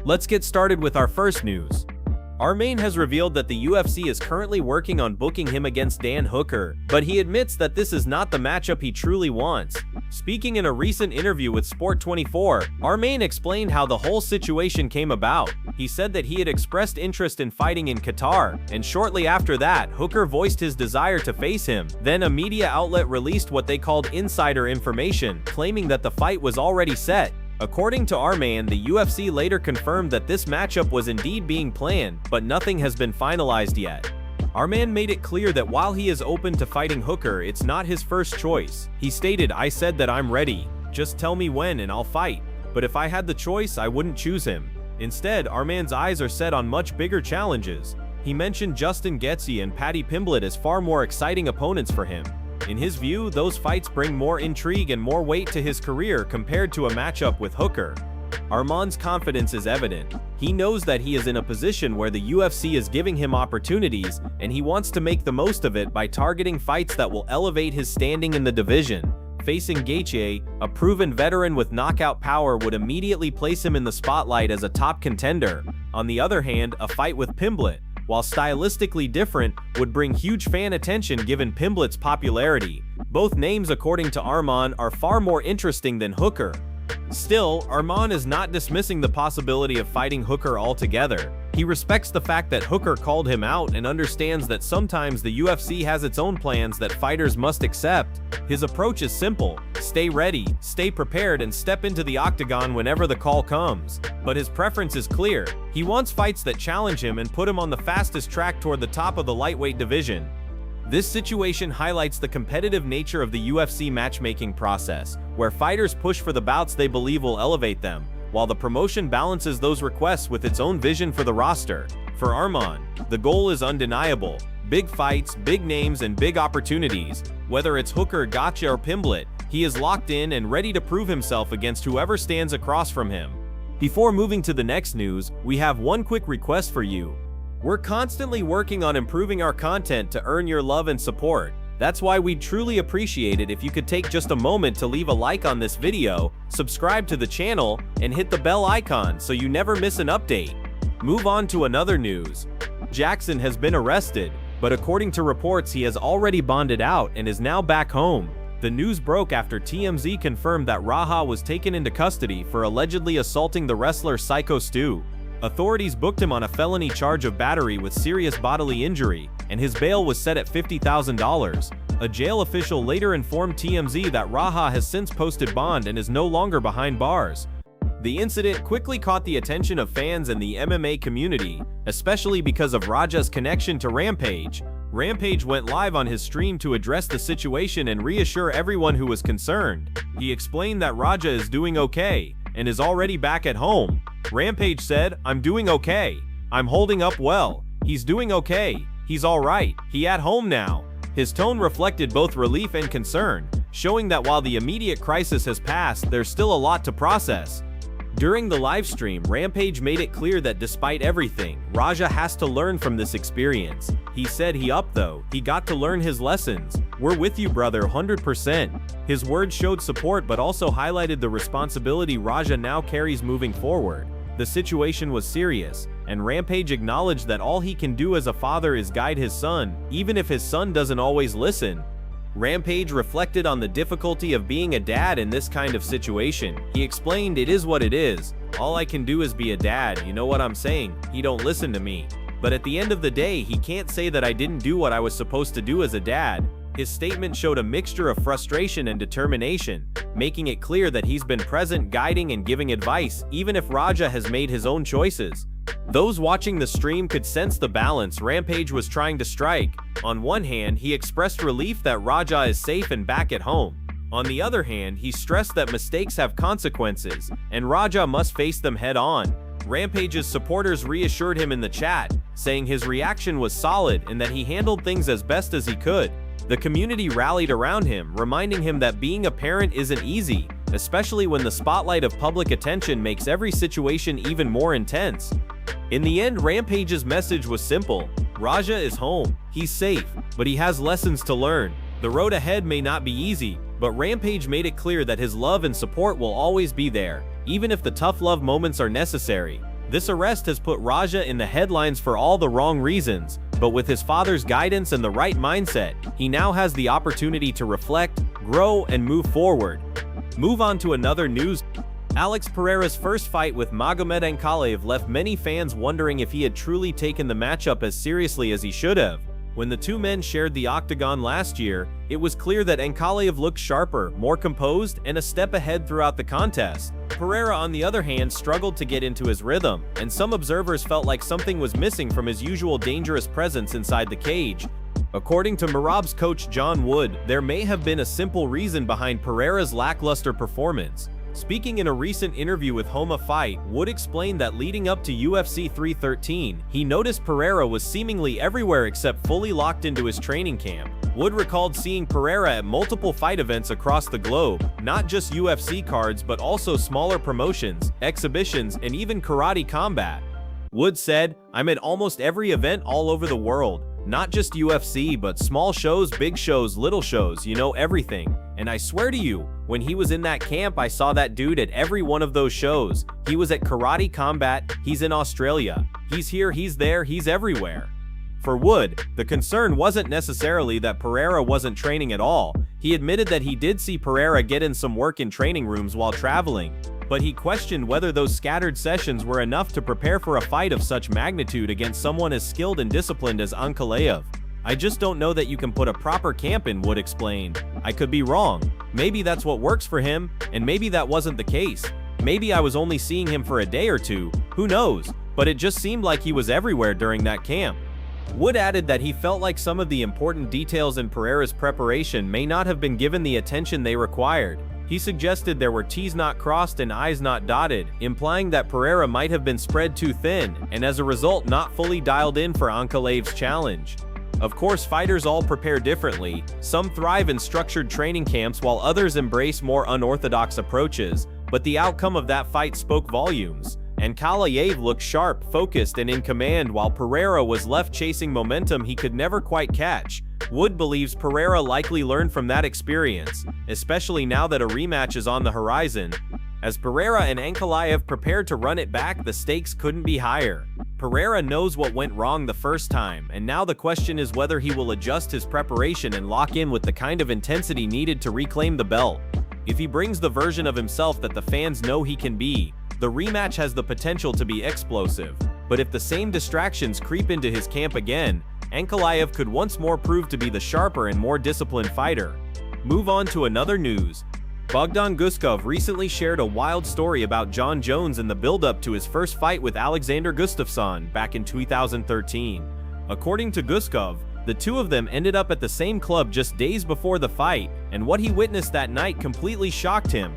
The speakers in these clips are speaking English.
Let's get started with our first news. Arman has revealed that the UFC is currently working on booking him against Dan Hooker, but he admits that this is not the matchup he truly wants. Speaking in a recent interview with Sport24, Arman explained how the whole situation came about. He said that he had expressed interest in fighting in Qatar, and shortly after that, Hooker voiced his desire to face him. Then a media outlet released what they called insider information, claiming that the fight was already set. According to Arman, the UFC later confirmed that this matchup was indeed being planned, but nothing has been finalized yet. Arman made it clear that while he is open to fighting Hooker, it's not his first choice. He stated, "I said that I'm ready. Just tell me when and I'll fight. But if I had the choice, I wouldn't choose him." Instead, Arman's eyes are set on much bigger challenges. He mentioned Justin Gaethje and Paddy Pimblett as far more exciting opponents for him. In his view, those fights bring more intrigue and more weight to his career compared to a matchup with Hooker. Arman's confidence is evident. He knows that he is in a position where the UFC is giving him opportunities, and he wants to make the most of it by targeting fights that will elevate his standing in the division. Facing Gaethje, a proven veteran with knockout power, would immediately place him in the spotlight as a top contender. On the other hand, a fight with Pimblett, while stylistically different, would bring huge fan attention given Pimblett's popularity. Both names, according to Arman, are far more interesting than Hooker. Still, Arman is not dismissing the possibility of fighting Hooker altogether. He respects the fact that Hooker called him out and understands that sometimes the UFC has its own plans that fighters must accept. His approach is simple: stay ready, stay prepared, and step into the octagon whenever the call comes. But his preference is clear. He wants fights that challenge him and put him on the fastest track toward the top of the lightweight division. This situation highlights the competitive nature of the UFC matchmaking process, where fighters push for the bouts they believe will elevate them, while the promotion balances those requests with its own vision for the roster. For Arman, the goal is undeniable: big fights, big names, and big opportunities. Whether it's Hooker, Gaethje, or Pimblett, he is locked in and ready to prove himself against whoever stands across from him. Before moving to the next news, we have one quick request for you. We're constantly working on improving our content to earn your love and support. That's why we'd truly appreciate it if you could take just a moment to leave a like on this video, subscribe to the channel, and hit the bell icon so you never miss an update. Move on to another news. Jackson has been arrested, but according to reports he has already bonded out and is now back home. The news broke after TMZ confirmed that Raha was taken into custody for allegedly assaulting the wrestler Psycho Stu. Authorities booked him on a felony charge of battery with serious bodily injury, and his bail was set at $50,000. A jail official later informed TMZ that Raha has since posted bond and is no longer behind bars. The incident quickly caught the attention of fans and the MMA community, especially because of Raja's connection to Rampage. Rampage went live on his stream to address the situation and reassure everyone who was concerned. He explained that Raja is doing okay and is already back at home. Rampage said, "I'm doing okay. I'm holding up well. He's doing okay. He's alright. He at home now." His tone reflected both relief and concern, showing that while the immediate crisis has passed, there's still a lot to process. During the livestream, Rampage made it clear that despite everything, Raja has to learn from this experience. He said he up though, he got to learn his lessons. "We're with you, brother, 100%. His words showed support but also highlighted the responsibility Raja now carries moving forward. The situation was serious, and Rampage acknowledged that all he can do as a father is guide his son, even if his son doesn't always listen. Rampage reflected on the difficulty of being a dad in this kind of situation. He explained, "It is what it is. All I can do is be a dad, you know what I'm saying? He don't listen to me. But at the end of the day, he can't say that I didn't do what I was supposed to do as a dad." His statement showed a mixture of frustration and determination, making it clear that he's been present, guiding and giving advice, even if Raja has made his own choices. Those watching the stream could sense the balance Rampage was trying to strike. On one hand, he expressed relief that Raja is safe and back at home. On the other hand, he stressed that mistakes have consequences, and Raja must face them head-on. Rampage's supporters reassured him in the chat, saying his reaction was solid and that he handled things as best as he could. The community rallied around him, reminding him that being a parent isn't easy, especially when the spotlight of public attention makes every situation even more intense. In the end, Rampage's message was simple: Raja is home, he's safe, but he has lessons to learn. The road ahead may not be easy, but Rampage made it clear that his love and support will always be there, even if the tough love moments are necessary. This arrest has put Raja in the headlines for all the wrong reasons, but with his father's guidance and the right mindset, he now has the opportunity to reflect, grow, and move forward. Move on to another news. Alex Pereira's first fight with Magomed Ankalaev left many fans wondering if he had truly taken the matchup as seriously as he should have. When the two men shared the octagon last year, it was clear that Ankalaev looked sharper, more composed, and a step ahead throughout the contest. Pereira, on the other hand, struggled to get into his rhythm, and some observers felt like something was missing from his usual dangerous presence inside the cage. According to Merab's coach John Wood, there may have been a simple reason behind Pereira's lackluster performance. Speaking in a recent interview with Homa Fight, Wood explained that leading up to UFC 313, he noticed Pereira was seemingly everywhere except fully locked into his training camp. Wood recalled seeing Pereira at multiple fight events across the globe, not just UFC cards but also smaller promotions, exhibitions, and even karate combat. Wood said, "I'm at almost every event all over the world. Not just UFC, but small shows, big shows, little shows, everything. And I swear to you, when he was in that camp, I saw that dude at every one of those shows. He was at Karate Combat, he's in Australia. He's here, he's there, he's everywhere." For Wood, the concern wasn't necessarily that Pereira wasn't training at all. He admitted that he did see Pereira get in some work in training rooms while traveling, but he questioned whether those scattered sessions were enough to prepare for a fight of such magnitude against someone as skilled and disciplined as Ankalaev. "I just don't know that you can put a proper camp in," Wood explained. "I could be wrong. Maybe that's what works for him, and maybe that wasn't the case. Maybe I was only seeing him for a day or two, who knows, but it just seemed like he was everywhere during that camp." Wood added that he felt like some of the important details in Pereira's preparation may not have been given the attention they required. He suggested there were T's not crossed and I's not dotted, implying that Pereira might have been spread too thin, and as a result not fully dialed in for Ankalaev's challenge. Of course, fighters all prepare differently. Some thrive in structured training camps while others embrace more unorthodox approaches, but the outcome of that fight spoke volumes. Ankalaev looked sharp, focused, and in command while Pereira was left chasing momentum he could never quite catch. Wood believes Pereira likely learned from that experience, especially now that a rematch is on the horizon. As Pereira and Ankalaev prepared to run it back, the stakes couldn't be higher. Pereira knows what went wrong the first time, and now the question is whether he will adjust his preparation and lock in with the kind of intensity needed to reclaim the belt. If he brings the version of himself that the fans know he can be, the rematch has the potential to be explosive. But if the same distractions creep into his camp again, Ankalaev could once more prove to be the sharper and more disciplined fighter. Move on to another news. Bogdan Guskov recently shared a wild story about Jon Jones in the build-up to his first fight with Alexander Gustafsson back in 2013. According to Guskov, the two of them ended up at the same club just days before the fight, and what he witnessed that night completely shocked him.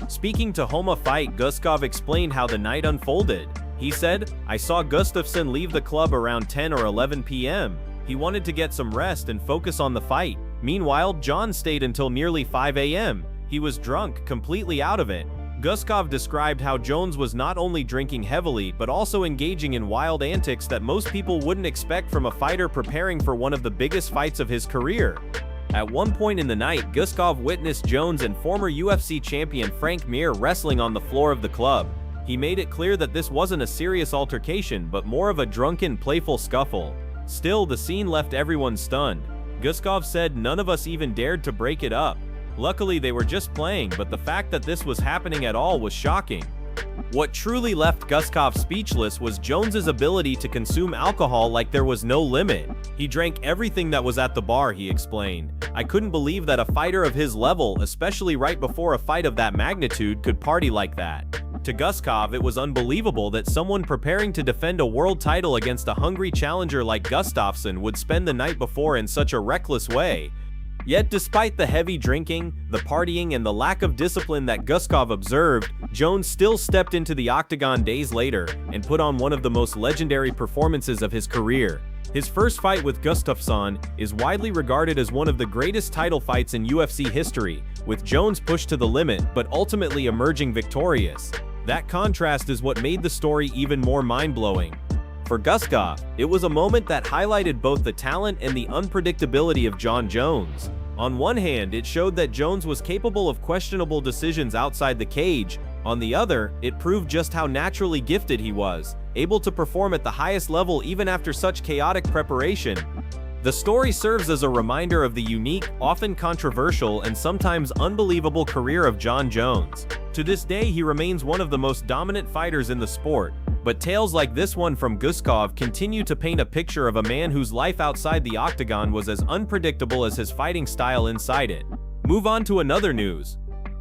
Speaking to Homa Fight, Guskov explained how the night unfolded. He said, "I saw Gustafsson leave the club around 10 or 11 p.m. He wanted to get some rest and focus on the fight. Meanwhile, Jon stayed until nearly 5 a.m. He was drunk, completely out of it." Guskov described how Jones was not only drinking heavily but also engaging in wild antics that most people wouldn't expect from a fighter preparing for one of the biggest fights of his career. At one point in the night, Guskov witnessed Jones and former UFC champion Frank Mir wrestling on the floor of the club. He made it clear that this wasn't a serious altercation but more of a drunken, playful scuffle. Still, the scene left everyone stunned. Guskov said, "None of us even dared to break it up. Luckily they were just playing, but the fact that this was happening at all was shocking." What truly left Guskov speechless was Jones's ability to consume alcohol like there was no limit. He drank everything that was at the bar, he explained. "I couldn't believe that a fighter of his level, especially right before a fight of that magnitude, could party like that." To Guskov, it was unbelievable that someone preparing to defend a world title against a hungry challenger like Gustafsson would spend the night before in such a reckless way. Yet despite the heavy drinking, the partying, and the lack of discipline that Guskov observed, Jones still stepped into the octagon days later and put on one of the most legendary performances of his career. His first fight with Gustafsson is widely regarded as one of the greatest title fights in UFC history, with Jones pushed to the limit but ultimately emerging victorious. That contrast is what made the story even more mind-blowing. For Guskov, it was a moment that highlighted both the talent and the unpredictability of Jon Jones. On one hand, it showed that Jones was capable of questionable decisions outside the cage. On the other, it proved just how naturally gifted he was, able to perform at the highest level even after such chaotic preparation. The story serves as a reminder of the unique, often controversial, and sometimes unbelievable career of Jon Jones. To this day, he remains one of the most dominant fighters in the sport, but tales like this one from Guskov continue to paint a picture of a man whose life outside the octagon was as unpredictable as his fighting style inside it. Move on to another news.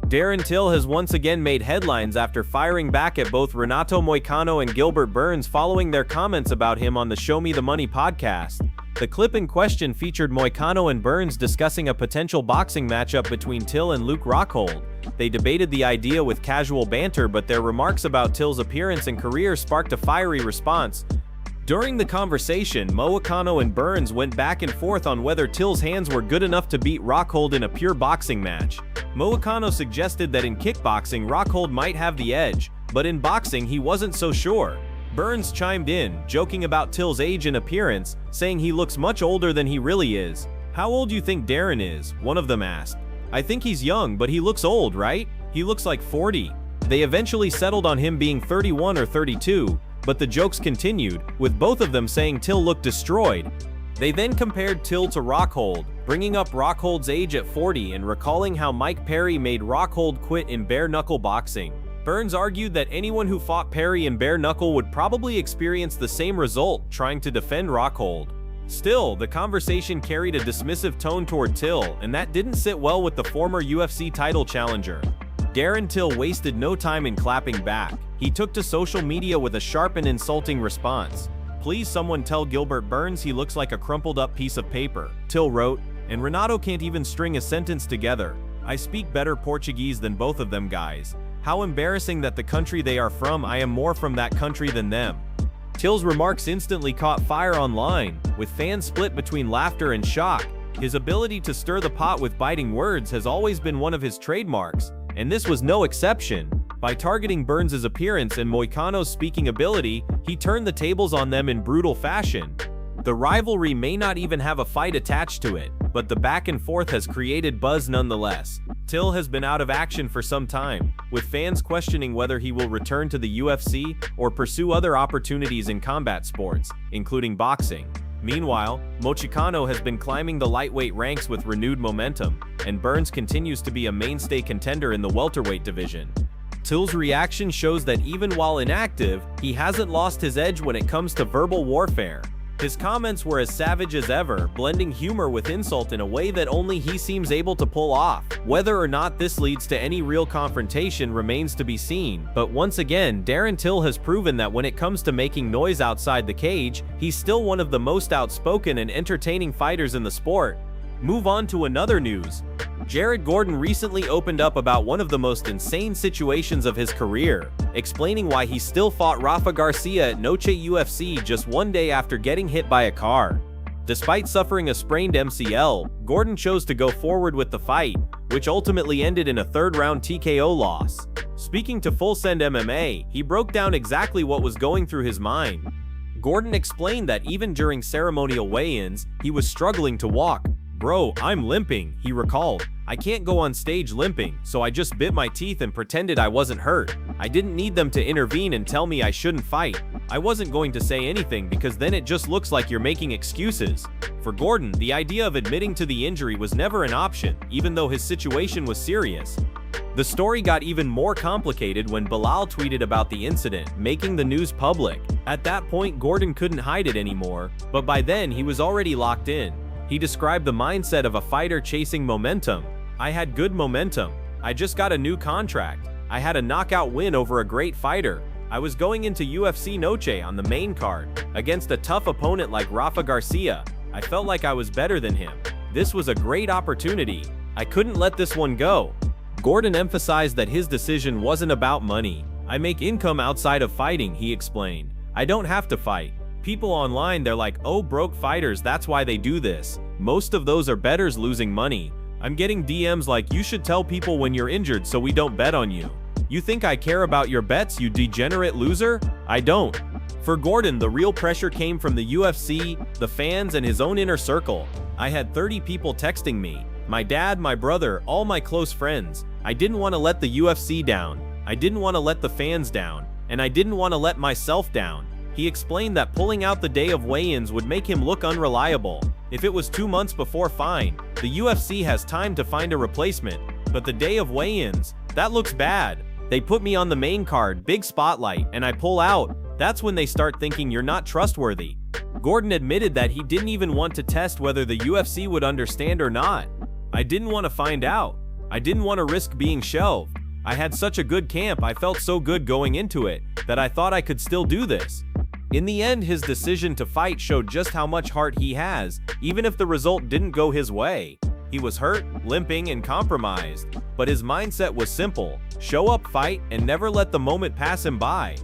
Darren Till has once again made headlines after firing back at both Renato Moicano and Gilbert Burns following their comments about him on the Show Me the Money podcast. The clip in question featured Moicano and Burns discussing a potential boxing matchup between Till and Luke Rockhold. They debated the idea with casual banter, but their remarks about Till's appearance and career sparked a fiery response. During the conversation, Moicano and Burns went back and forth on whether Till's hands were good enough to beat Rockhold in a pure boxing match. Moicano suggested that in kickboxing Rockhold might have the edge, but in boxing he wasn't so sure. Burns chimed in, joking about Till's age and appearance, saying he looks much older than he really is. "How old do you think Darren is?" one of them asked. "I think he's young, but he looks old, right? He looks like 40. They eventually settled on him being 31 or 32, but the jokes continued, with both of them saying Till looked destroyed. They then compared Till to Rockhold, bringing up Rockhold's age at 40 and recalling how Mike Perry made Rockhold quit in bare-knuckle boxing. Burns argued that anyone who fought Perry in bare-knuckle would probably experience the same result, trying to defend Rockhold. Still, the conversation carried a dismissive tone toward Till, and that didn't sit well with the former UFC title challenger. Darren Till wasted no time in clapping back. He took to social media with a sharp and insulting response. "Please someone tell Gilbert Burns he looks like a crumpled up piece of paper," Till wrote, "and Renato can't even string a sentence together. I speak better Portuguese than both of them guys. How embarrassing that the country they are from, I am more from that country than them." Till's remarks instantly caught fire online, with fans split between laughter and shock. His ability to stir the pot with biting words has always been one of his trademarks, and this was no exception. By targeting Burns' appearance and Moicano's speaking ability, he turned the tables on them in brutal fashion. The rivalry may not even have a fight attached to it, but the back and forth has created buzz nonetheless. Till has been out of action for some time, with fans questioning whether he will return to the UFC or pursue other opportunities in combat sports, including boxing. Meanwhile, Moicano has been climbing the lightweight ranks with renewed momentum, and Burns continues to be a mainstay contender in the welterweight division. Till's reaction shows that even while inactive, he hasn't lost his edge when it comes to verbal warfare. His comments were as savage as ever, blending humor with insult in a way that only he seems able to pull off. Whether or not this leads to any real confrontation remains to be seen, but once again, Darren Till has proven that when it comes to making noise outside the cage, he's still one of the most outspoken and entertaining fighters in the sport. Move on to another news. Jared Gordon recently opened up about one of the most insane situations of his career, explaining why he still fought Rafa Garcia at Noche UFC just one day after getting hit by a car. Despite suffering a sprained MCL, Gordon chose to go forward with the fight, which ultimately ended in a third-round TKO loss. Speaking to Full Send MMA, he broke down exactly what was going through his mind. Gordon explained that even during ceremonial weigh-ins, he was struggling to walk. "Bro, I'm limping," he recalled. "I can't go on stage limping, so I just bit my teeth and pretended I wasn't hurt. I didn't need them to intervene and tell me I shouldn't fight. I wasn't going to say anything because then it just looks like you're making excuses." For Gordon, the idea of admitting to the injury was never an option, even though his situation was serious. The story got even more complicated when Bilal tweeted about the incident, making the news public. At that point, Gordon couldn't hide it anymore, but by then he was already locked in. He described the mindset of a fighter chasing momentum. "I had good momentum. I just got a new contract. I had a knockout win over a great fighter. I was going into UFC Noche on the main card against a tough opponent like Rafa Garcia. I felt like I was better than him. This was a great opportunity. I couldn't let this one go." Gordon emphasized that his decision wasn't about money. "I make income outside of fighting," he explained. "I don't have to fight. People online, they're like, oh, broke fighters, that's why they do this. Most of those are bettors losing money. I'm getting DMs like, you should tell people when you're injured so we don't bet on you. You think I care about your bets, you degenerate loser? I don't." For Gordon, the real pressure came from the UFC, the fans, and his own inner circle. "I had 30 people texting me, My dad, my brother, all my close friends. I didn't want to let the UFC down. I didn't want to let the fans down. And I didn't want to let myself down. He explained that pulling out the day of weigh-ins would make him look unreliable. If it was 2 months before, fine. The UFC has time to find a replacement. But the day of weigh-ins, that looks bad. They put me on the main card, big spotlight, and I pull out. That's when they start thinking you're not trustworthy. Gordon admitted that he didn't even want to test whether the UFC would understand or not. I didn't want to find out. I didn't want to risk being shelved. I had such a good camp, I felt so good going into it, that I thought I could still do this. In the end, his decision to fight showed just how much heart he has, even if the result didn't go his way. He was hurt, limping, and compromised, but his mindset was simple: show up, fight, and never let the moment pass him by.